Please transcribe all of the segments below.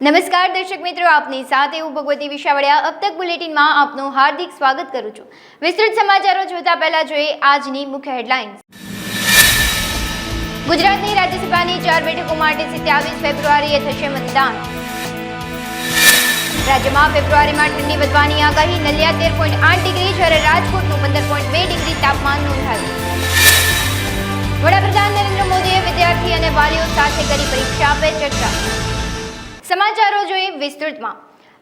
નમસ્કાર દર્શક મિત્રો, આપની સાથે હું ભગવતી વિશાવડિયા અબ તક બુલેટિનમાં આપનું હાર્દિક સ્વાગત કરું છું। વિસ્તૃત સમાચારો જોતા પહેલા જોઈએ આજની મુખ્ય હેડલાઇન્સ। ગુજરાતની રાજ્યસભાની 4 બેઠકો માટે 27 ફેબ્રુઆરીએ થશે મતદાન। રાજ્યમાં ફેબ્રુઆરીમાં ઠંડી વધવાની આગાહી, નલિયા 13.8 ડિગ્રી જ્યારે રાજકોટનું 15.2 ડિગ્રી તાપમાન નોંધાયું। વડાપ્રધાન નરેન્દ્ર મોદીએ વિદ્યાર્થી અને વાલીઓ સાથે કરી પરીક્ષા પે ચર્ચા। સમાચારો જોઈએ વિસ્તૃતમાં।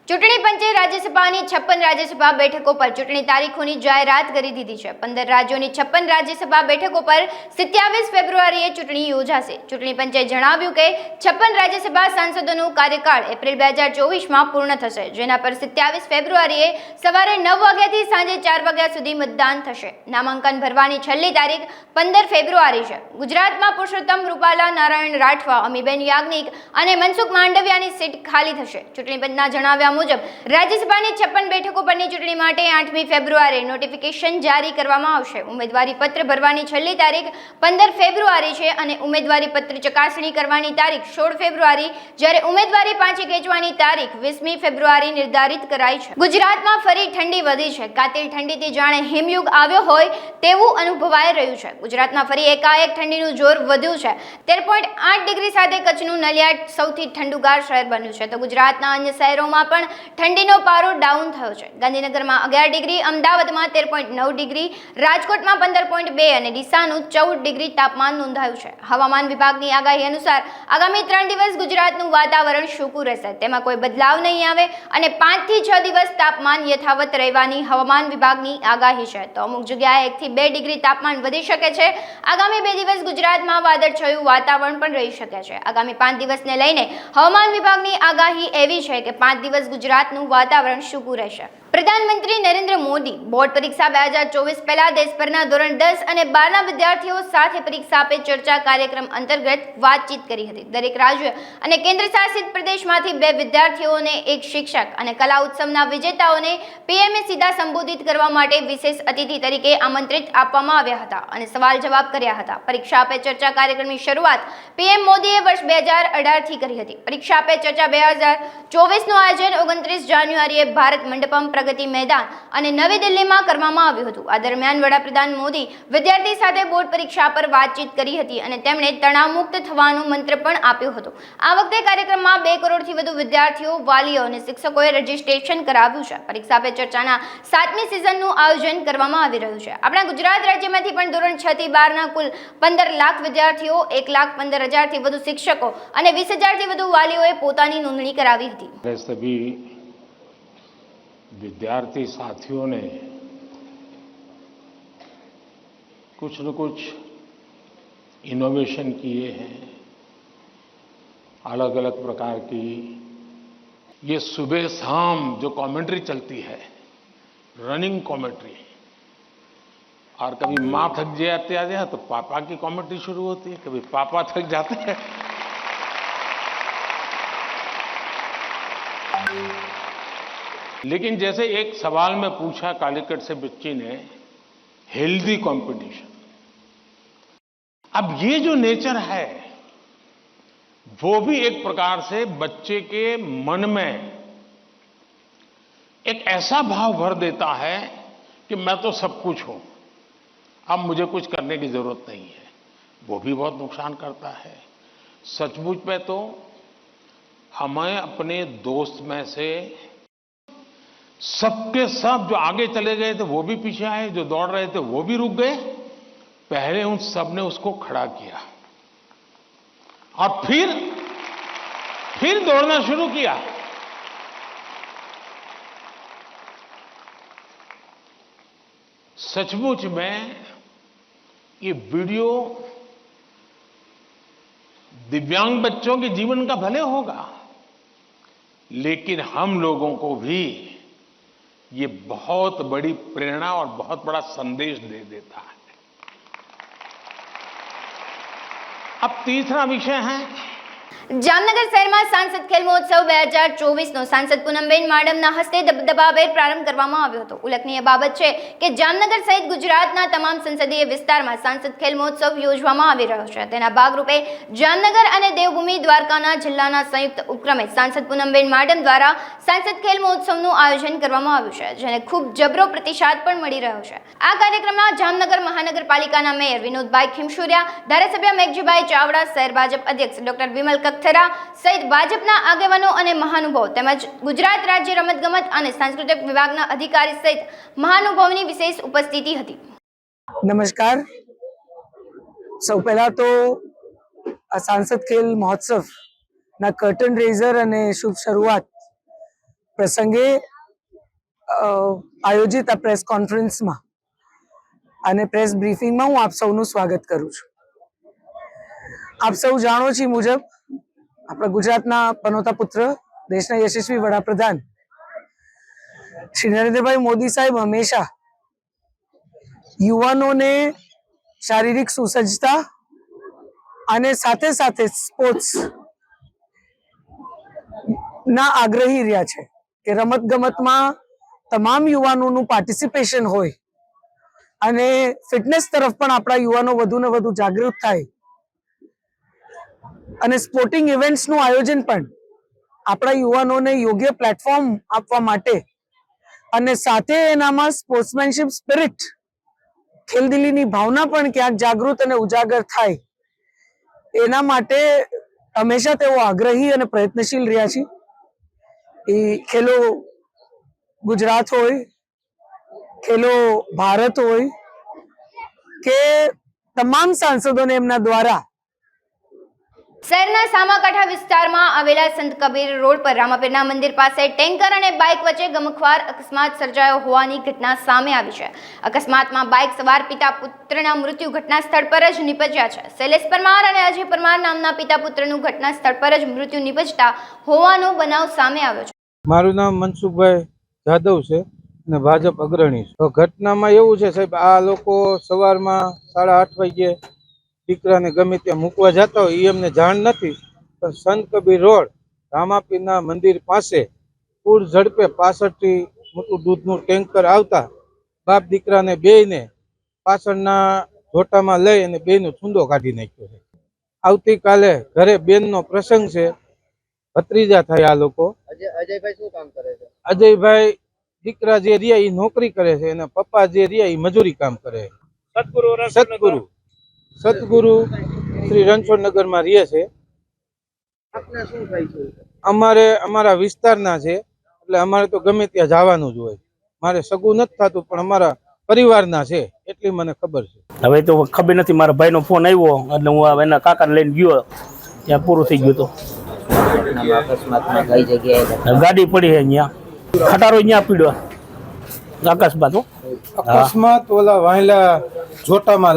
ચૂંટણી પંચે રાજ્યસભાની 56 રાજ્યસભા બેઠકો પર ચૂંટણી તારીખોની જાહેરાત કરી દીધી છે। 15 રાજ્યોની 56 રાજ્યસભા બેઠકો પર 27 ફેબ્રુઆરીએ ચૂંટણી યોજાશે। ચૂંટણી પંચે જણાવ્યું કે 56 રાજ્યસભા સાંસદોનું કાર્યકાળ એપ્રિલ 2024માં પૂર્ણ થશે, જેના પર 27 ફેબ્રુઆરીએ સવારે 9 વાગ્યાથી સાંજે 4 વાગ્યા સુધી મતદાન થશે। નામાંકન ભરવાની છેલ્લી તારીખ 15 ફેબ્રુઆરી છે। ગુજરાતમાં પુરુષોત્તમ રૂપાલા, નારાયણ રાઠવા, અમીબેન યાજ્ઞિક અને મનસુખ માંડવિયાની સીટ ખાલી થશે। ચૂંટણી પંચના જણાવ્યા મુજબ રાજ્યસભાની 56 બેઠકો પરની ચૂંટણી માટે 8મી ફેબ્રુઆરીએ નોટિફિકેશન જારી કરવામાં આવશે। ઉમેદવારી પત્ર ભરવાની છેલ્લી તારીખ 15 ફેબ્રુઆરી છે અને ઉમેદવારી પત્ર ચકાસણી કરવાની તારીખ 16 ફેબ્રુઆરી, જ્યારે ઉમેદવારી પાછી ખેંચવાની તારીખ 20મી ફેબ્રુઆરી નિર્ધારિત કરાઈ છે। ગુજરાતમાં ફરી ઠંડી વધી છે। કાતિલ ઠંડીથી જાણે હિમયુગ આવ્યો હોય તેવું અનુભવાઈ રહ્યું છે। ગુજરાતમાં ફરી એકાએક ઠંડીનું જોર વધ્યું છે। 13.8 ડિગ્રી સાથે કચ્છનું નલિયા સૌથી ઠંડુગાર શહેર બન્યું છે, તો ગુજરાતના અન્ય શહેરોમાં પણ ઠંડીનો પારો ડાઉન થયો છે। ગાંધીનગરમાં 11 ડિગ્રી, અમદાવાદમાં 13.9 ડિગ્રી, રાજકોટમાં 15.2 અને ડીસાનું 14 ડિગ્રી તાપમાન નોંધાયું છે। હવામાન વિભાગની આગાહી અનુસાર આગામી 3 દિવસ ગુજરાતનું વાતાવરણ સૂકું રહેશે, તેમાં કોઈ બદલાવ નહીં આવે અને 5 થી 6 દિવસ તાપમાન યથાવત રહેવાની હવામાન વિભાગની આગાહી છે, તો અમુક જગ્યાએ 1 થી 2 ડિગ્રી તાપમાન વધી શકે છે। આગામી 2 દિવસ ગુજરાતમાં વાદળછાયું વાતાવરણ પણ રહી શકે છે। આગામી 5 દિવસને લઈને હવામાન વિભાગની આગાહી એવી છે કે 5 દિવસ ગુજરાતનું વાતાવરણ સૂકું રહેશે। પ્રધાનમંત્રી નરેન્દ્ર મોદી બોર્ડ પરીક્ષા 2024 પહેલા દેશભરના ધોરણ 10 અને 12ના વિદ્યાર્થીઓ સાથે પરીક્ષા પે ચર્ચા કાર્યક્રમ અંતર્ગત વાતચીત કરી હતી। દરેક રાજ્ય અને કેન્દ્ર શાસિત પ્રદેશમાંથી 2 વિદ્યાર્થીઓને, 1 શિક્ષક અને કલા ઉત્સવના વિજેતાઓને પીએમએ સીધા સંબોધિત કરવા માટે વિશેષ અતિથિ તરીકે આમંત્રિત આપવામાં આવ્યા હતા અને સવાલ જવાબ કર્યા હતા। પરીક્ષા પે ચર્ચા કાર્યક્રમની શરૂઆત પીએમ મોદીએ વર્ષ 2018થી કરી હતી। પરીક્ષા પે ચર્ચા 2024નું આયોજન 29 જાન્યુઆરીએ ભારત મંડપમ, પ્રગતિ મેદાન અને નવી દિલ્હીમાં કરવામાં આવ્યું હતું। આ દરમિયાન વડાપ્રધાન મોદી વિદ્યાર્થી સાથે બોર્ડ પરીક્ષા પર વાતચીત કરી હતી અને તેમણે તણાવમુક્ત થવાનો મંત્ર પણ આપ્યો હતો। આ વખતે કાર્યક્રમમાં 2 કરોડથી વધુ વિદ્યાર્થીઓ, વાલીઓ અને શિક્ષકોએ રજીસ્ટ્રેશન કરાવ્યું છે। પરીક્ષા પે ચર્ચાના 7મી સિઝનનું આયોજન કરવામાં આવી રહ્યું છે। આપણા ગુજરાત રાજ્યમાંથી પણ ધોરણ 6 થી 12ના કુલ 15 લાખ વિદ્યાર્થીઓ, 1,15,000થી વધુ શિક્ષકો અને 20,000થી વધુ વાલીઓએ પોતાની નોંધણી કરાવી હતી। सभी विद्यार्थी साथियों ने कुछ न कुछ इनोवेशन किए हैं, अलग अलग प्रकार की ये सुबह शाम जो कमेंट्री चलती है, रनिंग कमेंट्री, और कभी माँ थक जाते हैं तो पापा की कमेंट्री शुरू होती है, कभी पापा थक जाते हैं। लेकिन जैसे एक सवाल में पूछा कालीकट से बच्ची ने, हेल्दी कंपटीशन, अब ये जो नेचर है वो भी एक प्रकार से बच्चे के मन में एक ऐसा भाव भर देता है कि मैं तो सब कुछ हूं, अब मुझे कुछ करने की जरूरत नहीं है। वो भी बहुत नुकसान करता है। सचमुच में तो हमें अपने दोस्त में से सबके सब जो आगे चले गए थे वो भी पीछे आए, जो दौड़ रहे थे वो भी रुक गए, पहले उन सब ने उसको खड़ा किया और फिर दौड़ना शुरू किया। सचमुच में ये वीडियो दिव्यांग बच्चों के जीवन का भले होगा, लेकिन हम लोगों को भी ये बहुत बड़ी प्रेरणा और बहुत बड़ा संदेश दे देता है। अब तीसरा विषय है જામનગર શહેરમાં સાંસદ ખેલ મહોત્સવ 2024નો સાંસદ પૂનમબેન માડમના હસ્તે દબદબાભેર પ્રારંભ કરવામાં આવ્યો હતો. ઉલ્લેખનીય બાબત છે કે જામનગર સહિત ગુજરાતના તમામ સંસદીય વિસ્તારમાં સાંસદ ખેલ મહોત્સવ યોજવામાં આવી રહ્યો છે. તેના ભાગરૂપે જામનગર અને દેવભૂમિ દ્વારકાના જિલ્લાના સંયુક્ત ઉપક્રમે સાંસદ પૂનમબેન માડમ દ્વારા સાંસદ ખેલ મહોત્સવનું આયોજન કરવામાં આવ્યું છે, જેને ખૂબ જબરો પ્રતિસાદ પણ મળી રહ્યો છે. આ કાર્યક્રમમાં જામનગર મહાનગરપાલિકાના મેયર વિનોદભાઈ ખીમસુરિયા, ધારાસભ્ય મેઘજીભાઈ ચાવડા, શહેર ભાજપ અધ્યક્ષ ડોક્ટર વિમલ કથરા સહિત ભાજપના આગેવાનો અને મહાનુભાવો તેમજ ગુજરાત રાજ્ય રમતગમત અને સાંસ્કૃતિક વિભાગના અધિકારી સહિત મહાનુભાવોની વિશેષ ઉપસ્થિતિ હતી. નમસ્કાર. સૌ પહેલા તો આ સાંસદ ખેલ મહોત્સવના કર્ટન રેઝર અને શુભ શરૂઆત પ્રસંગે આયોજિત આ પ્રેસ કોન્ફરન્સમાં અને પ્રેસ બ્રીફિંગમાં હું આપ સૌનું સ્વાગત કરું છું. આપ સૌ જાણો છો મુજબ આપણા ગુજરાતના પનોતા પુત્ર, દેશના યશસ્વી વડાપ્રધાન શ્રી નરેન્દ્રભાઈ મોદી સાહેબ હંમેશા યુવાનોને શારીરિક સુસજ્જતા અને સાથે સાથે સ્પોર્ટ્સ ના આગ્રહી રહ્યા છે કે રમત ગમતમાં તમામ યુવાનોનું પાર્ટિસિપેશન હોય અને ફિટનેસ તરફ પણ આપણા યુવાનો વધુ ને વધુ જાગૃત થાય અને સ્પોર્ટિંગ ઇવેન્ટ્સનું આયોજન પણ આપણા યુવાનોને યોગ્ય પ્લેટફોર્મ આપવા માટે અને સાથે એનામાં સ્પોર્ટ્સમેનશિપ સ્પિરિટ, ખેલદિલીની ભાવના પણ ક્યાંક જાગૃત અને ઉજાગર થાય એના માટે હંમેશા તેઓ આગ્રહી અને પ્રયત્નશીલ રહ્યા છે. એ ખેલો ગુજરાત હોય, ખેલો ભારત હોય કે તમામ સાંસદોને એમના દ્વારા શહેરના સામાકાંઠા વિસ્તારમાં આવેલા સંત કબીર રોડ પર રામાપીરના મંદિર પાસે ટેન્કર અને બાઇક વચ્ચે ગમખ્વાર અકસ્માત સર્જાયો હોવાની ઘટના સામે આવી છે. અકસ્માતમાં બાઇક સવાર પિતા પુત્રના મૃત્યુ ઘટના સ્થળ પર જ નિપજ્યા છે. શૈલેષ પરમાર અને અજય પરમાર નામના પિતા પુત્રનું ઘટના સ્થળ પર જ મૃત્યુ નિપજતા હોવાનો બનાવ સામે આવ્યો છે. મારું નામ મનસુખભાઈ જાદવ છે અને ભાજપ અગ્રણી છે. ઘટનામાં એવું છે સાહેબ, આ લોકો સવારમાં 8:30 વાગ્યે દીકરાને ગમે ત્યાં મૂકવા જતા હોય એ એમને જાણ નથી, પણ સંત કબીર રોડ રામાપીરના મંદિર પાસે પૂર ઝડપે પાછળથી મોટું દૂધનું ટેન્કર આવતા બાપ દીકરાને બેયને પાછળના જોટામાં લઈ અને બેયનો છૂંદો કાઢી નાખ્યો છે. આવતીકાલે ઘરે બેનનો પ્રસંગ છે, ભત્રીજા થાય આ લોકો. અજયભાઈ શું કામ કરે છે? અજયભાઈ દીકરા જે રહ્યા એ નોકરી કરે છે અને પપ્પા જે રહ્યા એ મજૂરી કામ કરે છે. સદગુરુ શ્રી રણછોડનગર માં રહે છે. આપને શું થાય છે? અમારે અમારા વિસ્તારના છે એટલે અમારે તો ગમે ત્યાં જવાનું જ હોય. મારે સગું નથી થતું પણ અમારા પરિવારના છે એટલી મને ખબર છે. હવે તો ખબર નથી, મારા ભાઈનો ફોન આવ્યો એટલે હું એના કાકાને લઈને ગયો, ત્યાં પૂરું થઈ ગયું. અકસ્માતમાં કઈ જગ્યાએ ગાડી પડી છે અહીંયા, ખટારો અહીંયા પીડ્યો અકસ્માત. અકસ્માત ઓલા વાયલા જોટામાં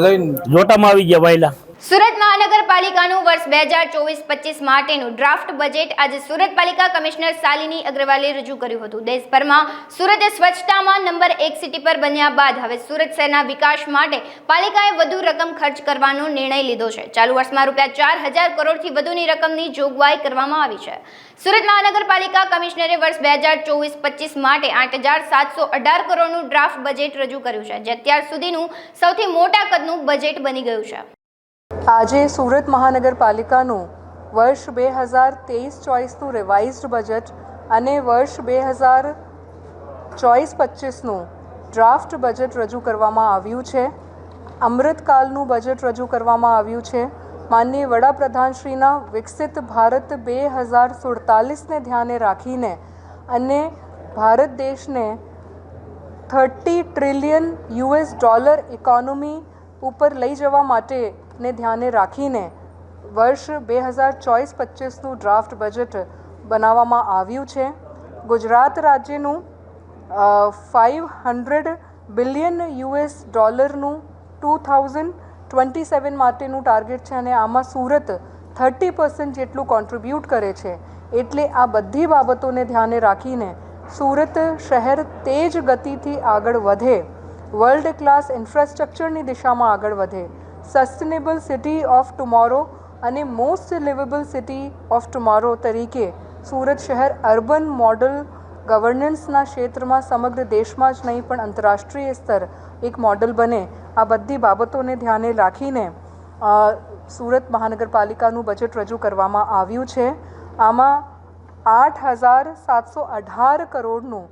આવી ગયા વાયલા. સુરત મહાનગરપાલિકાનું વર્ષ 2024-25 માટેનું ડ્રાફ્ટ બજેટ આજે સુરત પાલિકા કમિશનર શાલિની અગ્રવાલે રજૂ કર્યું હતું. દેશભરમાં સુરત સ્વચ્છતામાં નંબર 1 સિટી પર બન્યા બાદ હવે સુરત શહેરના વિકાસ માટે પાલિકાએ વધુ રકમ ખર્ચ કરવાનો નિર્ણય લીધો છે. ચાલુ વર્ષમાં ₹4,000 કરોડથી વધુની રકમની જોગવાઈ કરવામાં આવી છે. સુરત મહાનગરપાલિકા કમિશનરે વર્ષ 2024-25 માટે 8,718 કરોડનું ડ્રાફ્ટ બજેટ રજૂ કર્યું છે, જે અત્યાર સુધીનું સૌથી મોટા કદનું બજેટ બની ગયું છે. આજે સુરત મહાનગરપાલિકાનું વર્ષ 2023-24નું રિવાઇઝ્ડ બજેટ અને વર્ષ 2024-25નું ડ્રાફ્ટ બજેટ રજૂ કરવામાં આવ્યું છે. અમૃતકાલનું બજેટ રજૂ કરવામાં આવ્યું છે. માનનીય વડાપ્રધાનશ્રીના વિકસિત ભારત 2047ને ધ્યાને રાખીને અને ભારત દેશને $30 ટ્રિલિયન ઇકોનોમી ઉપર લઈ જવા માટે ને ધ્યાને રાખીને વર્ષ 2024-25નું ડ્રાફ્ટ બજેટ બનાવવામાં આવ્યું છે. ગુજરાત રાજ્યનું $500 બિલિયન નું 2027 માટેનું ટાર્ગેટ છે અને આમાં સુરત 30% જેટલું કોન્ટ્રીબ્યુટ કરે છે. એટલે આ બધી બાબતોને ધ્યાને રાખીને સુરત શહેર તેજ ગતિથી આગળ વધે, વર્લ્ડ ક્લાસ ઇન્ફ્રાસ્ટ્રક્ચરની દિશામાં આગળ વધે, સસ્ટેનેબલ સિટી ઓફ ટુમોરો અને most liveable city of tomorrow તરીકે સુરત શહેર અર્બન મોડલ ગવર્નન્સના ક્ષેત્રમાં સમગ્ર દેશમાં જ નહીં પણ આંતરરાષ્ટ્રીય સ્તર એક મોડલ બને, આ બધી બાબતોને ધ્યાને રાખીને સુરત મહાનગરપાલિકાનું બજેટ રજૂ કરવામાં આવ્યું છે. આમાં 8,718 કરોડનું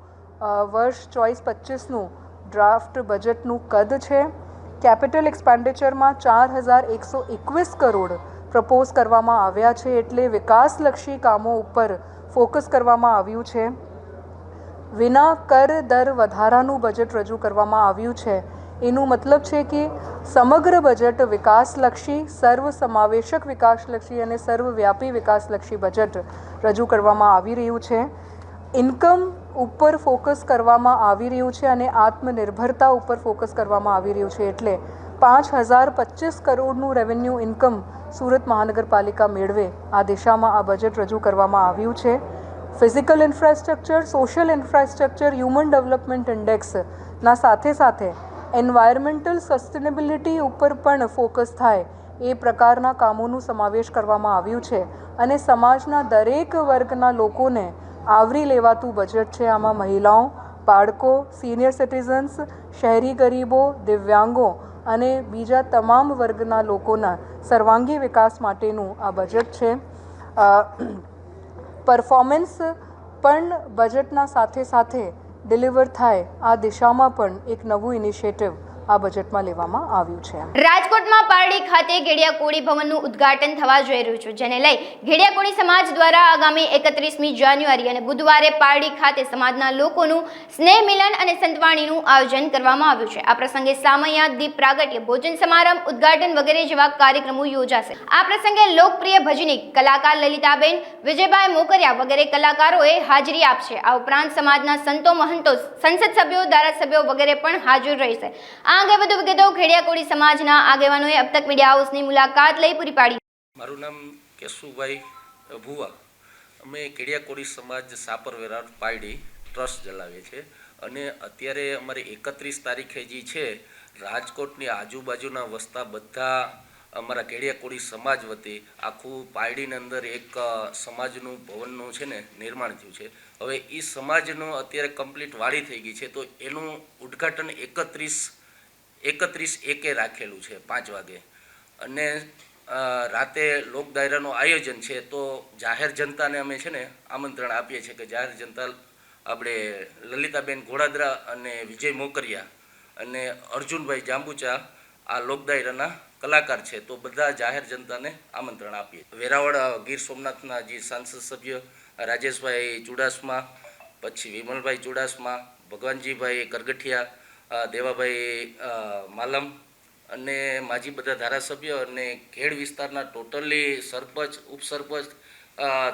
વર્ષ 24-25નું ડ્રાફ્ટ બજેટનું કદ છે. કેપિટલ એક્સપેન્ડિચરમાં 4,121 કરોડ પ્રપોઝ કરવામાં આવ્યા છે, એટલે વિકાસલક્ષી કામો ઉપર ફોકસ કરવામાં આવ્યું છે. વિના કર દર વધારાનું બજેટ રજૂ કરવામાં આવ્યું છે. એનું મતલબ છે કે સમગ્ર બજેટ વિકાસલક્ષી, સર્વસમાવેશક વિકાસલક્ષી અને સર્વવ્યાપી વિકાસલક્ષી બજેટ રજૂ કરવામાં આવી રહ્યું છે. ઇન્કમ ઉપર ફોકસ કરવામાં આવી રહ્યું છે અને આત્મનિર્ભરતા ઉપર ફોકસ કરવામાં આવી રહ્યું છે, એટલે 5,025 કરોડનું રેવન્યુ ઇન્કમ સુરત મહાનગરપાલિકા મેળવે આ દિશામાં આ બજેટ રજૂ કરવામાં આવ્યું છે. Physical infrastructure, social infrastructure, human development ઇન્ડેક્સના સાથે સાથે એન્વાયરમેન્ટલ સસ્ટેનેબિલિટી ઉપર પણ ફોકસ થાય એ પ્રકારના કામોનું સમાવેશ કરવામાં આવ્યું છે અને સમાજના દરેક વર્ગના લોકોને આવરી લેવાતું બજેટ છે. આમાં મહિલાઓ, બાળકો, સિનિયર સિટીઝન્સ, શહેરી ગરીબો, દિવ્યાંગો અને બીજા તમામ વર્ગના લોકોના સર્વાંગી વિકાસ માટેનું આ બજેટ છે. પરફોર્મન્સ પણ બજેટના સાથે સાથે ડિલિવર થાય આ દિશામાં પણ એક નવું ઇનિશિયેટિવ આ બજેટમાં લેવામાં આવ્યું છે. રાજકોટમાં પારડી ખાતે ઘેડિયા કોળી ભવનનું ઉદ્ઘાટન થવા જઈ રહ્યું છે, જેને લઈ ઘેડિયા કોળી સમાજ દ્વારા આગામી 31મી જાન્યુઆરી અને બુધવારે પારડી ખાતે સમાજના લોકોનું સ્નેહ મિલન અને સંતવાણીનું આયોજન કરવામાં આવ્યું છે. આ પ્રસંગે સામૈયા, દીપ પ્રાગટ્ય, ભોજન સમારંભ, ઉદ્ઘાટન વગેરે જેવા કાર્યક્રમો યોજાશે. આ પ્રસંગે લોકપ્રિય ભજનીક કલાકાર લલિતાબેન, વિજયભાઈ મોકરિયા વગેરે કલાકારોએ હાજરી આપશે. આ ઉપરાંત સમાજના સંતો, મહંતો, સંસદ સભ્યો, ધારાસભ્યો વગેરે પણ હાજર રહેશે. આ અંગે વધુ વિગતો ઘેડિયા કોળી સમાજના આગેવાનોએ અબ તક મીડિયા હાઉસની મુલાકાત લઈ પૂરી પાડી. મારું નામ કેશુભાઈ ભુવા. અમે ઘેડિયા કોળી સમાજ સાપર વેરાવળ પારડી ટ્રસ્ટ ચલાવીએ છીએ અને અત્યારે અમારે 31 તારીખે જે છે રાજકોટની આજુબાજુના વસતા બધા અમારા ઘેડિયા કોળી સમાજ વતી આખું પારડીની અંદર એક સમાજનું ભવનનું છે ને નિર્માણ થયું છે. હવે એ સમાજનું અત્યારે કમ્પ્લીટ વાડી થઈ ગઈ છે, તો એનું ઉદ્ઘાટન 31/1 રાખેલું છે 5 વાગે અને રાતે લોક ડાયરાનું આયોજન છે. તો જાહેર જનતાને અમે છે ને આમંત્રણ આપીએ છીએ કે જાહેર જનતા આપણે લલિતાબેન ઘોડાદરા અને વિજય મોકરિયા અને અર્જુનભાઈ જાંબુચા આ લોક ડાયરાના કલાકાર છે, તો બધા જાહેર જનતાને આમંત્રણ આપીએ. વેરાવળ ગીર સોમનાથના જે સાંસદ સભ્ય રાજેશભાઈ ચુડાસમા, પછી વિમલભાઈ ચુડાસમા, ભગવાનજીભાઈ કરગઠિયા, દેવાભાઈ માલમ અને માજી બધા ધારાસભ્ય અને ખેડ વિસ્તારના ટોટલી સરપંચ, ઉપસરપંચ,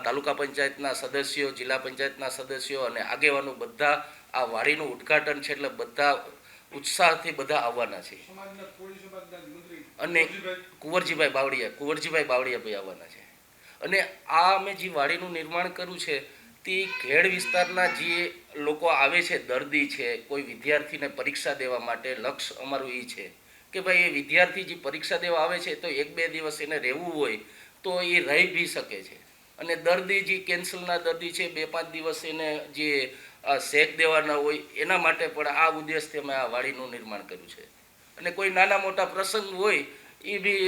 તાલુકા પંચાયતના સદસ્યો, જિલ્લા પંચાયતના સદસ્યો અને આગેવાનો બધા આ વાડીનું ઉદ્ઘાટન છે એટલે બધા ઉત્સાહથી બધા આવવાના છે. અને કુંવરજીભાઈ બાવળિયા ભાઈ આવવાના છે. અને આ અમે જે વાડીનું નિર્માણ કર્યું છે તે ખેડ વિસ્તારના જે લોકો આવે છે, દર્દી છે, કોઈ વિદ્યાર્થીને પરીક્ષા દેવા માટે, લક્ષ્ય અમારું એ છે કે ભાઈ એ વિદ્યાર્થી જે પરીક્ષા દેવા આવે છે તો 1-2 દિવસ એને રહેવું હોય તો એ રહી બી શકે છે. અને દર્દી જે કેન્સરના દર્દી છે 2-5 દિવસ એને જે શેક દેવાના હોય એના માટે પણ આ ઉદ્દેશથી અમે આ વાડીનું નિર્માણ કર્યું છે. અને કોઈ નાના મોટા પ્રસંગ હોય એ બી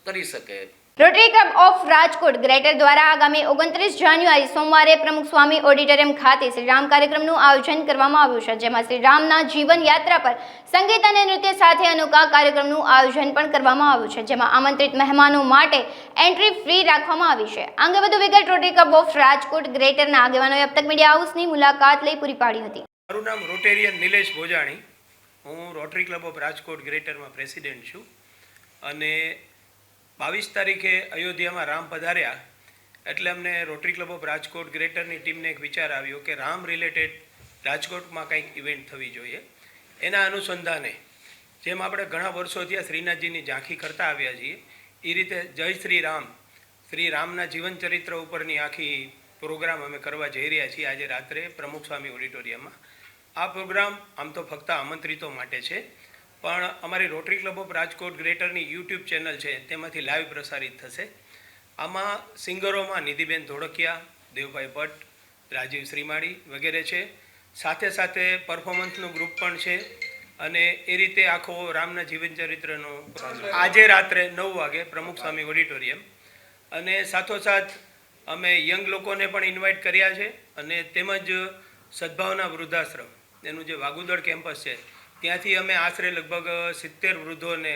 કરી શકે. Rotary club of Rajkot greater દ્વારા આગામી 29 જાન્યુઆરી સોમવારે પ્રમુખ સ્વામી ઓડિટોરિયમ ખાતે શ્રીરામ કાર્યક્રમનું આયોજન કરવામાં આવ્યું છે, જેમાં શ્રીરામના જીવન યાત્રા પર સંગીત અને નૃત્ય સાથે અનોખા કાર્યક્રમનું આયોજન પણ કરવામાં આવ્યું છે, જેમાં આમંત્રિત મહેમાનો માટે એન્ટ્રી ફ્રી રાખવામાં આવી છે. આ અંગે વધુ વિગત રોટરી ક્લબ ઓફ રાજકોટ ગ્રેટરના આગેવાનોએ અબ તક મીડિયા હાઉસની મુલાકાત લઈ પૂરી પાડી હતી. મારું નામ રોટેરિયન નિલેશ ભોજાણી. હું રોટરી ક્લબ ઓફ રાજકોટ ગ્રેટરમાં પ્રેસિડેન્ટ છું અને 22 તારીખે અયોધ્યામાં રામ પધાર્યા એટલે અમને રોટરી ક્લબ ઓફ રાજકોટ ગ્રેટરની ટીમને એક વિચાર આવ્યો કે રામ રિલેટેડ રાજકોટમાં કંઈક ઇવેન્ટ થવી જોઈએ. એના અનુસંધાને જેમ આપણે ઘણા વર્ષોથી આ શ્રીનાથજીની ઝાંખી કરતા આવ્યા છીએ એ રીતે જય શ્રી રામના જીવન ચરિત્ર ઉપરની આખી પ્રોગ્રામ અમે કરવા જઈ રહ્યા છીએ આજે રાત્રે પ્રમુખ સ્વામી ઓડિટોરિયમમાં. આ પ્રોગ્રામ આમ તો ફક્ત આમંત્રિતો માટે છે, પણ અમારી રોટરી ક્લબ ઓફ રાજકોટ ગ્રેટરની યુટ્યુબ ચેનલ છે તેમાંથી લાઈવ પ્રસારિત થશે. આમાં સિંગરોમાં નિધિબેન ધોળકિયા, દેવભાઈ ભટ્ટ, રાજીવ શ્રીમાળી વગેરે છે. સાથે સાથે પરફોર્મન્સનું ગ્રુપ પણ છે અને એ રીતે આખો રામના જીવનચરિત્રનો આજે રાત્રે 9 વાગે પ્રમુખ સ્વામી ઓડિટોરિયમ. અને સાથોસાથ અમે યંગ લોકોને પણ ઇન્વાઇટ કર્યા છે અને તેમજ સદભાવના વૃદ્ધાશ્રમ એનું જે વાગુદળ કેમ્પસ છે ત્યાંથી અમે આશરે લગભગ 70 વૃદ્ધોને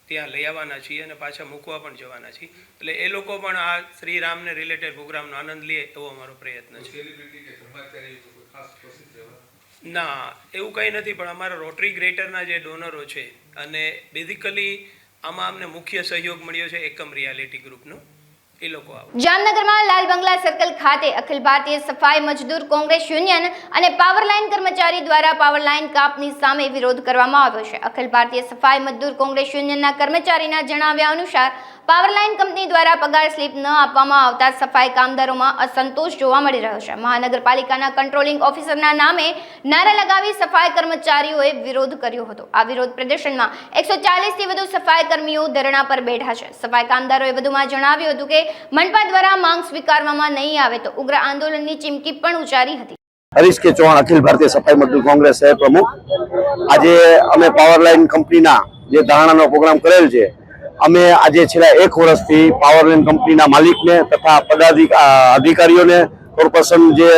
ત્યાં લઈ આવવાના છીએ અને પાછા મૂકવા પણ જવાના છીએ. એટલે એ લોકો પણ આ શ્રી રામને રિલેટેડ પ્રોગ્રામનો આનંદ લે એવો અમારો પ્રયત્ન છે. ના, એવું કંઈ નથી, પણ અમારા રોટરી ગ્રેટરના જે ડોનરો છે અને બેઝિકલી આમાં અમને મુખ્ય સહયોગ મળ્યો છે એકમ રિયાલિટી ગ્રુપનો. એ લોકો આવે. જામનગરમાં લાલ બંગલા સર્કલ ખાતે અખિલ ભારતીય સફાઈ મજદૂર કોંગ્રેસ યુનિયન અને પાવર લાઇન કર્મચારી દ્વારા પાવર લાઇન કાપની સામે વિરોધ કરવામાં આવ્યો છે. અખિલ ભારતીય સફાઈ મજદૂર કોંગ્રેસ યુનિયનના કર્મચારીના જણાવ્યા અનુસાર પાવર લાઇન કંપની દ્વારા પગાર સ્લીપ ન આપવામાં આવતા સફાઈ કામદારોમાં અસંતોષ જોવા મળી રહ્યો છે. મહાનગરપાલિકાના કંટ્રોલિંગ ઓફિસરના નામે નારા લગાવી સફાઈ કર્મચારીઓએ વિરોધ કર્યો હતો. આ વિરોધ પ્રદર્શનમાં 140 થી વધુ સફાઈ કર્મીઓ ધરણા પર બેઠા છે. સફાઈ કામદારોએ વધુમાં જણાવ્યું હતું કે મનપા દ્વારા માંગ સ્વીકારવામાં નહીં આવે તો ઉગ્ર આંદોલનની ચીમકી પણ ઉચ્ચારી હતી. હરીશ કે ચૌહાણ, અખિલ ભારતીય સફાઈ મજદૂર કોંગ્રેસ શહેર પ્રમુખ. આજે અમે પાવર લાઇન કંપનીના જે ધારણાનો પ્રોગ્રામ કરેલ છે, અમે આજે છેલ્લા 1 વર્ષથી પાવર લાઇન કંપનીના માલિકને તથા અધિકારીઓને, કોર્પોરેશન જે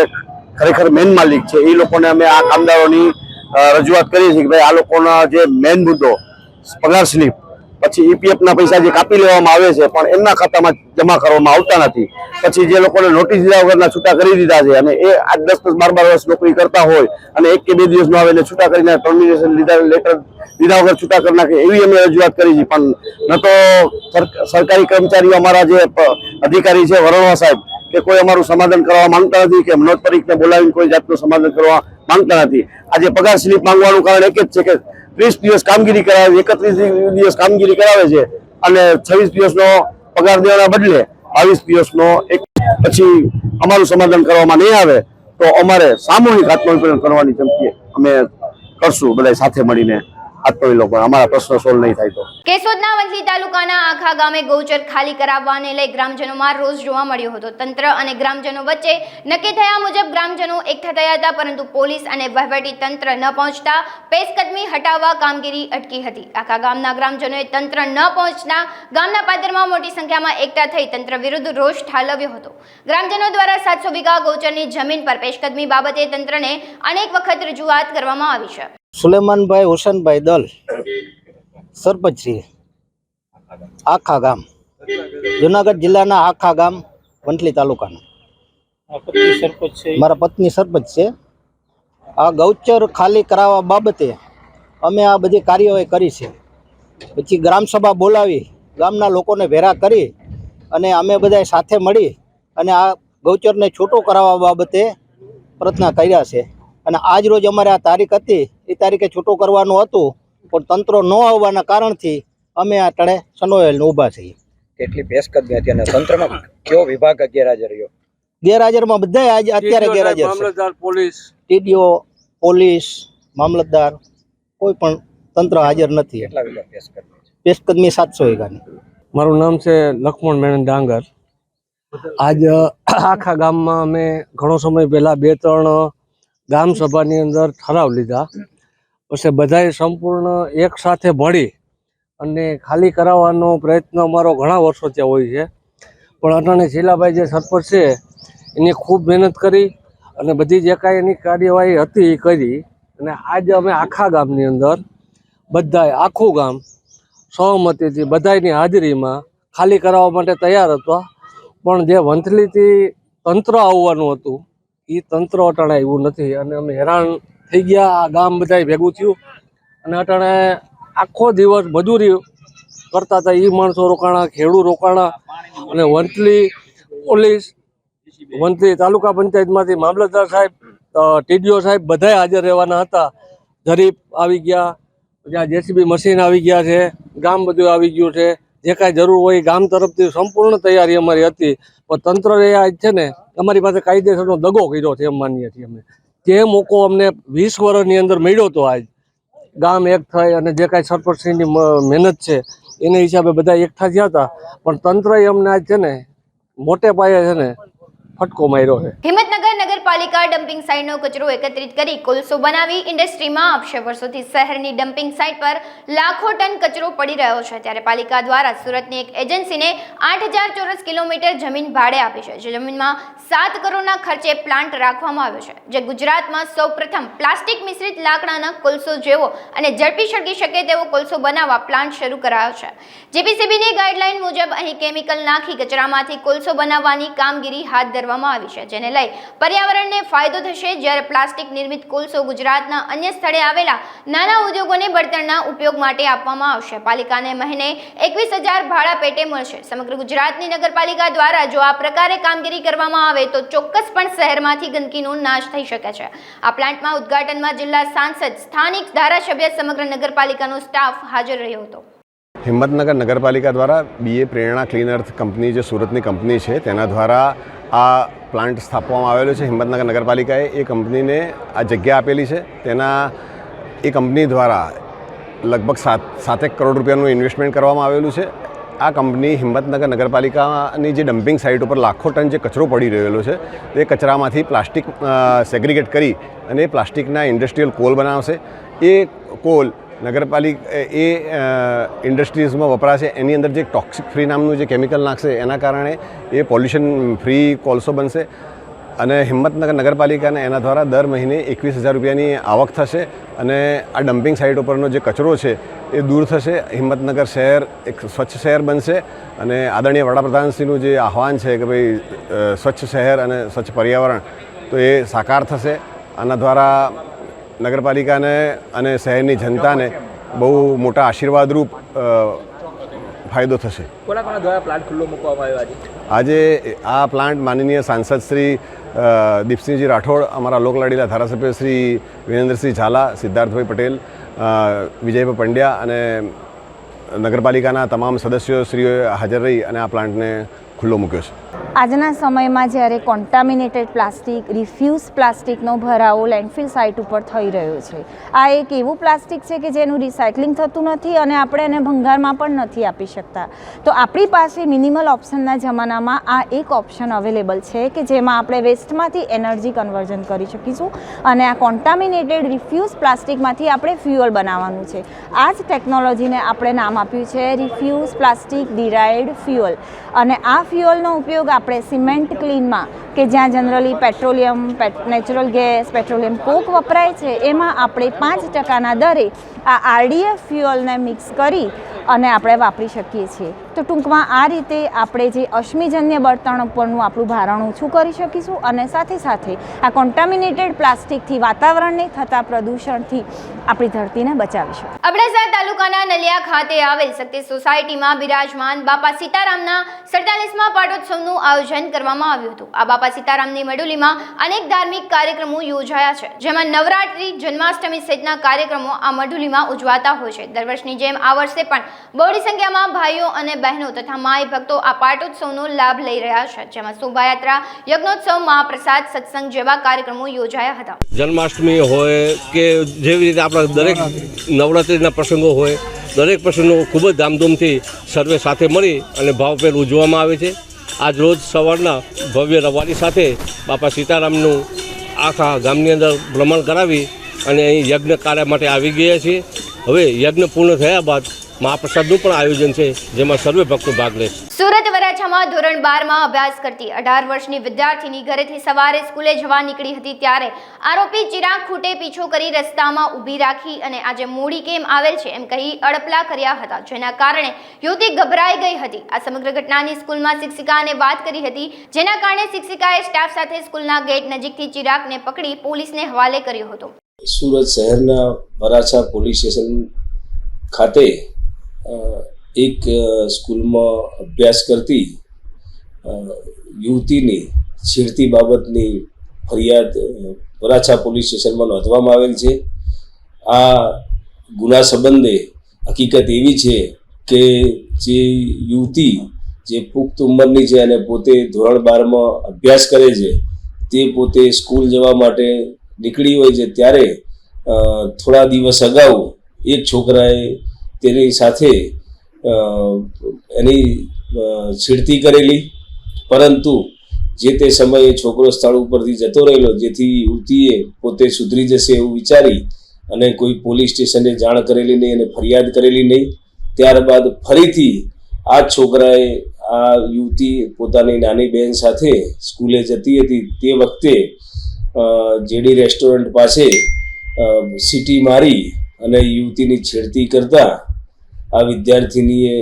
ખરેખર મેન માલિક છે એ લોકોને અમે આ કામદારોની રજૂઆત કરીએ છીએ કે ભાઈ આ લોકોના જે મેન મુદ્દો પગાર સ્લીપ, પછી ઈપીએફના પૈસા જે કાપી લેવામાં આવે છે પણ એમના ખાતામાં જમા કરવામાં આવતા નથી, પછી જે લોકોને નોટિસ દીધા વગરના છૂટા કરી દીધા છે અને એ 8, 10, 12 વર્ષ નોકરી કરતા હોય અને 1 કે 2 દિવસનો આવે એટલે છૂટા કરીને ટર્મિનેશન લેટર દીધા વગર છૂટા કરી નાખે એવી અમે રજૂઆત કરી છે. પણ ન તો સરકારી કર્મચારીઓ અમારા જે અધિકારી છે વરણવા સાહેબ કે કોઈ અમારું સમાધાન કરવા માંગતા નથી કે મનોજ પરીખને બોલાવીને કોઈ જાતનું સમાધાન કરવા માંગતા નથી. આજે પગાર સ્લીપ માંગવાનું કારણ એક જ છે કે 30 દિવસ કામગીરી કરાવે, 31 દિવસ કામગીરી કરાવે છે અને 26 દિવસનો પગાર દેવાના બદલે 22 દિવસનો પછી અમારું સમાધાન કરવામાં નહીં આવે તો અમારે સામૂહિક આત્મવિલોપન કરવાની ધમકી અમે કરશું બધા સાથે મળીને. આત્મવિલોપન અમારા પ્રશ્ન સોલ્વ નહીં થાય તો. કેશોદના વંથલી તાલુકાના આખા ગામે ગૌચર ખાલી કરાવવાને લઈ ગ્રામજનોમાં રોષ જોવા મળ્યો હતો. તંત્ર અને ગ્રામજનો વચ્ચે નક્કી થયા મુજબ ગ્રામજનો એકઠા થયા હતા, પરંતુ પોલીસ અને વહીવટી તંત્ર ન પહોંચતા પેશકદમી હટાવવા કામગીરી અટકી હતી. આખા ગામના ગ્રામજનોએ તંત્ર ન પહોંચતા ગામના પાદરમાં મોટી સંખ્યામાં એકઠા થઈ તંત્ર વિરુદ્ધ રોષ ઠાલવ્યો હતો. ગ્રામજનો દ્વારા 700 વીઘા ગૌચરની જમીન પર પેશકદમી બાબતે તંત્રને અનેક વખત રજૂઆત કરવામાં આવી છે. સુલેમાનભાઈ હુસેનભાઈ દલ, સરપંચ શ્રી, આખા ગામ, જુનાગઢ જિલ્લાના આખા ગામ, વંથલી તાલુકાના. મારા પત્ની સરપંચ છે. આ ગૌચર ખાલી કરાવવા બાબતે અમે આ બધી કાર્યવાહી કરી છે. પછી ગ્રામસભા બોલાવી ગામના લોકોને ભેરા કરી અને અમે બધા સાથે મળી અને આ ગૌચરને છૂટું કરાવવા બાબતે પ્રયત્ન કર્યા છે. અને આજ રોજ અમારે આ તારીખ હતી એ તારીખે છૂટું કરવાનું હતું, પણ તંત્ર ન આવવાના કારણથી અમે આ તળે સનોયેલને ઊભા છીએ. કેટલી પેશકદમી હતી અને તંત્રમાં કયો વિભાગ ગેરહાજર રહ્યો? ગેરહાજરમાં બધા અત્યારે ગેરહાજર છે. મામલતદાર, પોલીસ, ટીડીઓ, પોલીસ, મામલતદાર, કોઈ પણ તંત્ર હાજર નથી. કેટલા વીઘા પેશકદમી? પેશકદમી 700 વીઘાની. મારું નામ છે લખમણ મેણન ડાંગર. આજ આખા ગામમાં અમે ઘણો સમય પહેલા 2-3 ગામ સભાની અંદર ઠરાવ લીધા, પછી બધાએ સંપૂર્ણ એક સાથે મળી અને ખાલી કરાવવાનો પ્રયત્ન અમારો ઘણા વર્ષોથી હોય છે. પણ અટાણે શીલાભાઈ જે સરપંચ છે એની ખૂબ મહેનત કરી અને બધી જે કાંઈ એની કાર્યવાહી હતી એ કરી અને આજે અમે આખા ગામની અંદર બધાએ આખું ગામ સહમતિથી બધાની હાજરીમાં ખાલી કરાવવા માટે તૈયાર હતા. પણ જે વંથલીથી તંત્ર આવવાનું હતું એ તંત્ર અટાણે આવ્યું નથી અને અમે હેરાન થઈ ગયા. આ ગામ બધાય ભેગું થયું અને અટાણે આખો દિવસ મજૂરી કરતા હતા. એ માણસો રોકાણા, ખેડૂત રોકાણા અને વંથલી પોલીસ, વંથલી તાલુકા પંચાયતમાંથી મામલતદાર સાહેબ, ટીડીઓ સાહેબ બધાય હાજર રહેવાના હતા. જરીપ આવી ગયા, જ્યાં જેસીબી મશીન આવી ગયા છે, ગામ બધું આવી ગયું છે. જે કાંઈ જરૂર હોય ગામ તરફથી સંપૂર્ણ તૈયારી અમારી હતી. પણ તંત્રએ આજ છે ને અમારી પાસે કાયદેસરનો દગો કર્યો છે એમ માનીએ છીએ અમે. જે મોકો અમને 20 વર્ષની અંદર મળ્યો હતો આજ ગામ એક થઈ અને જે કાંઈ સરપંચની મહેનત છે એને હિસાબે બધા એકઠા થયા હતા. પણ તંત્રએ અમને આજ છે ને મોટે પાયે છે ને ફટકો માર્યો છે. હિંમતનગર નગરપાલિકા ડમ્પિંગ સાઇટનો કચરો એકત્રિત કરી કોલસો બનાવી ઇન્ડસ્ટ્રીમાં આપશે. વર્ષોથી શહેરની ડમ્પિંગ સાઇટ પર લાખો ટન કચરો પડી રહ્યો છે, ત્યારે પાલિકા દ્વારા સુરતની એક એજન્સીને 8000 ચોરસ કિલોમીટર જમીન ભાડે આપી છે. જે જમીનમાં 7 કરોડના ખર્ચે પ્લાન્ટ રાખવામાં આવ્યો છે, જે ગુજરાતમાં સૌપ્રથમ પ્લાસ્ટિક મિશ્રિત લાકડાના કોલસો જેવો અને ઝડપી સળગી શકે તેવો કોલસો બનાવવા પ્લાન્ટ શરૂ કરાયો છે. જીપીસીબીની ગાઈડલાઈન મુજબ અહીં કેમિકલ નાખી કચરામાંથી કોલસો બનાવવાની કામગીરી હાથ ધરવામાં આવી છે, જેને લઈ પર્યાવરણને ફાયદો થશે. જ્યારે પ્લાસ્ટિક નિર્મિત કોલસો ગુજરાતના અન્ય સ્થળે આવેલા નાના ઉદ્યોગોને બળતણના ઉપયોગ માટે આપવામાં આવશે. પાલિકાને મહિને 21,000 ભાડા પેટે મળશે. સમગ્ર ગુજરાતની નગરપાલિકા દ્વારા જો આ પ્રકારે કામગીરી કરવામાં આવે તો ચોક્કસપણે શહેરમાંથી ગંદકીનો નાશ થઈ શકે છે. આ પ્લાન્ટમાં ઉદ્ઘાટનમાં જિલ્લા સાંસદ, સ્થાનિક ધારાસભ્ય, સમગ્ર નગરપાલિકાનો સ્ટાફ હાજર રહ્યો હતો. હિંમતનગર નગરપાલિકા દ્વારા BA પ્રેરણા ક્લીન અર્થ કંપની જે સુરતની કંપની છે તેના દ્વારા આ પ્લાન્ટ સ્થાપવામાં આવેલો છે. હિંમતનગર નગરપાલિકાએ એ કંપનીને આ જગ્યા આપેલી છે. એ કંપની દ્વારા લગભગ 7 કરોડ રૂપિયાનું ઇન્વેસ્ટમેન્ટ કરવામાં આવેલું છે. આ કંપની હિંમતનગર નગરપાલિકાની જે ડમ્પિંગ સાઇટ ઉપર લાખો ટન જે કચરો પડી રહેલો છે તે કચરામાંથી પ્લાસ્ટિક સેગ્રીગેટ કરી અને પ્લાસ્ટિકના ઇન્ડસ્ટ્રીયલ કોલ બનાવશે. એ કોલ ઇન્ડસ્ટ્રીઝમાં વપરાશે. એની અંદર જે ટોક્સિક ફ્રી નામનું જે કેમિકલ નાખશે એના કારણે એ પોલ્યુશન ફ્રી કોલસો બનશે અને હિંમતનગર નગરપાલિકાને એના દ્વારા દર મહિને 21,000 રૂપિયાની આવક થશે અને આ ડમ્પિંગ સાઇટ ઉપરનો જે કચરો છે એ દૂર થશે. હિંમતનગર શહેર એક સ્વચ્છ શહેર બનશે અને આદરણીય વડાપ્રધાનશ્રીનું જે આહવાન છે કે ભાઈ સ્વચ્છ શહેર અને સ્વચ્છ પર્યાવરણ, તો એ સાકાર થશે. આના દ્વારા નગરપાલિકાને અને શહેરની જનતાને બહુ મોટા આશીર્વાદરૂપ ફાયદો થશે. કોના દ્વારા પ્લાન્ટ ખુલ્લો મૂકવામાં આવ્યો આજે આ પ્લાન્ટ માનનીય સાંસદ શ્રી દીપસિંહજી રાઠોડ, અમારા લોકલાડીલા ધારાસભ્ય શ્રી વિરેન્દ્રસિંહ ઝાલા, સિદ્ધાર્થભાઈ પટેલ, વિજયભાઈ પંડ્યા અને નગરપાલિકાના તમામ સદસ્યો શ્રીઓએ હાજર રહી અને આ પ્લાન્ટને ખુલ્લો મૂક્યો છે. આજના સમયમાં જ્યારે કોન્ટામિનેટેડ પ્લાસ્ટિક, રિફ્યુઝ પ્લાસ્ટિકનો ભરાવો લેન્ડફિલ સાઇટ ઉપર થઈ રહ્યો છે, આ એક એવું પ્લાસ્ટિક છે કે જેનું રિસાયકલિંગ થતું નથી અને આપણે એને ભંગારમાં પણ નથી આપી શકતા. તો આપણી પાસે મિનિમલ ઓપ્શનના જમાનામાં આ એક ઓપ્શન અવેલેબલ છે કે જેમાં આપણે વેસ્ટમાંથી એનર્જી કન્વર્ઝન કરી શકીશું અને આ કોન્ટામિનેટેડ રિફ્યુઝ પ્લાસ્ટિકમાંથી આપણે ફ્યુઅલ બનાવવાનું છે. આ જ ટેકનોલોજીને આપણે નામ આપ્યું છે રિફ્યુઝ પ્લાસ્ટિક ડિરાઇવ્ડ ફ્યુઅલ. અને આ ફ્યુઅલનો ઉપયોગ આપણે સિમેન્ટ ક્લીનમાં કે જ્યાં generally petroleum, natural gas, petroleum coke વપરાય છે એમાં આપણે 5% દરે આ RDF ફ્યુઅલને મિક્સ કરી અને આપણે વાપરી શકીએ છીએ. તો ટૂંકમાં આ રીતે આપણે જે અશ્મિજન્ય બળતણ ઉપરનું આપણું ભારણ ઓછું કરી શકીશું અને સાથે સાથે આ કોન્ટામિનેટેડ પ્લાસ્ટિકથી વાતાવરણને થતા પ્રદૂષણથી આપણી ધરતીને બચાવીશું. અબડાસા તાલુકાના નલિયા ખાતે આવેલ શક્તિ સોસાયટીમાં બિરાજમાન બાપા સીતારામના 47મા પાટોત્સવનું આયોજન કરવામાં આવ્યું હતું. આ બાપા સીતારામની મડુલીમાં અનેક ધાર્મિક કાર્યક્રમો યોજાયા છે, જેમાં નવરાત્રી, જન્માષ્ટમી સહિતના કાર્યક્રમો આ મડુલીમાં ઉજવાતા હોય છે. દર વર્ષની જેમ આ વર્ષે પણ બહોળી સંખ્યામાં ભાઈઓ અને બહેનો તથા માઈ ભક્તો આ પાટોત્સવનો લાભ લઈ રહ્યા છે, જેમાં શોભાયાત્રા, યજ્ઞોત્સવ, મહાપ્રસાદ, સત્સંગ જેવા કાર્યક્રમો યોજાયા હતા. જન્માષ્ટમી હોય કે જેવી રીતે આપણા દરેક નવરાત્રિના પ્રસંગો હોય, દરેક પ્રસંગો ખૂબ જ ધામધૂમથી સર્વે સાથે મળી અને ભાવભેર ઉજવવામાં આવે છે. આજ રોજ સવારના ભવ્ય રવાડી સાથે બાપા સીતારામનું આખા ગામની અંદર ભ્રમણ કરાવી અને અહીં યજ્ઞ કાર્ય માટે આવી ગયા છીએ. હવે યજ્ઞ પૂર્ણ થયા બાદ મહાપ્રસાદનું પણ આયોજન છે, જેમાં સર્વે ભક્તો ભાગ લે છે. સુરત વરાછામાં ધોરણ 12માં અભ્યાસ કરતી 18 વર્ષની વિદ્યાર્થીની ઘરેથી સવારે સ્કૂલે જવા નીકળી હતી ત્યારે આરોપી ચિરાગ ખૂટે પીછો કરી રસ્તામાં ઊભી રાખી અને આજે મોડી કેમ આવેલ છે એમ કહી અડપલા કર્યા હતા, જેના કારણે યુવતી ગભરાઈ ગઈ હતી. આ સમગ્ર ઘટનાની સ્કૂલમાં શિક્ષિકાને વાત કરી હતી, જેના કારણે શિક્ષિકાએ સ્ટાફ સાથે સ્કૂલના ગેટ નજીકથી ચિરાગને પકડી પોલીસને હવાલે કર્યો હતો. સુરત શહેરના વરાછા પોલીસ સ્ટેશન ખાતે એક સ્કૂલમાં અભ્યાસ કરતી યુવતીની છેડતી બાબતની ફરિયાદ વરાછા પોલીસ સ્ટેશનમાં નોંધવામાં આવેલ છે. આ ગુના સંબંધે હકીકત એવી છે કે જે યુવતી જે પુખ્ત ઉંમરની છે અને પોતે ધોરણ 12માં અભ્યાસ કરે છે, તે પોતે સ્કૂલ જવા માટે નીકળી હોય છે ત્યારે થોડા દિવસ અગાઉ એક છોકરાએ તેની સાથે એની છેડતી કરેલી પરંતુ જે તે સમયે છોકરો સ્થળ ઉપરથી જતો રહેલો, જેથી યુવતીએ પોતે સુધરી જશે એવું વિચારી અને કોઈ પોલીસ સ્ટેશને જાણ કરેલી નહીં અને ફરિયાદ કરેલી નહીં. ત્યારબાદ ફરીથી આ છોકરાએ આ યુવતી પોતાની નાની બહેન સાથે સ્કૂલે જતી હતી તે વખતે જેડી રેસ્ટોરન્ટ પાસે સીટી મારી અને યુવતીની છેડતી કરતા આ વિદ્યાર્થીનીએ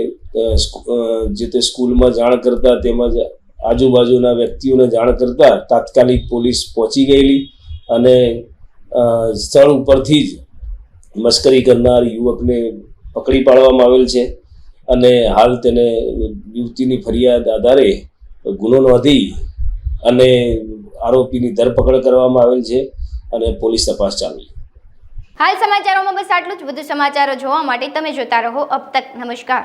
જે તે સ્કૂલમાં જાણ કરતા તેમજ આજુબાજુના વ્યક્તિઓને જાણ કરતા તાત્કાલિક પોલીસ પહોંચી ગયેલી અને સ્થળ ઉપરથી જ મસ્કરી કરનાર યુવકને પકડી પાડવામાં આવેલ છે અને હાલ તેને યુવતીની ફરિયાદ આધારે ગુનો નોંધી અને આરોપીની ધરપકડ કરવામાં આવેલ છે અને પોલીસ તપાસ ચાલુ છે. હાલ સમાચારોમાં બસ આટલું જ. વધુ સમાચારો જોવા માટે તમે જોતા રહો અબ તક. નમસ્કાર.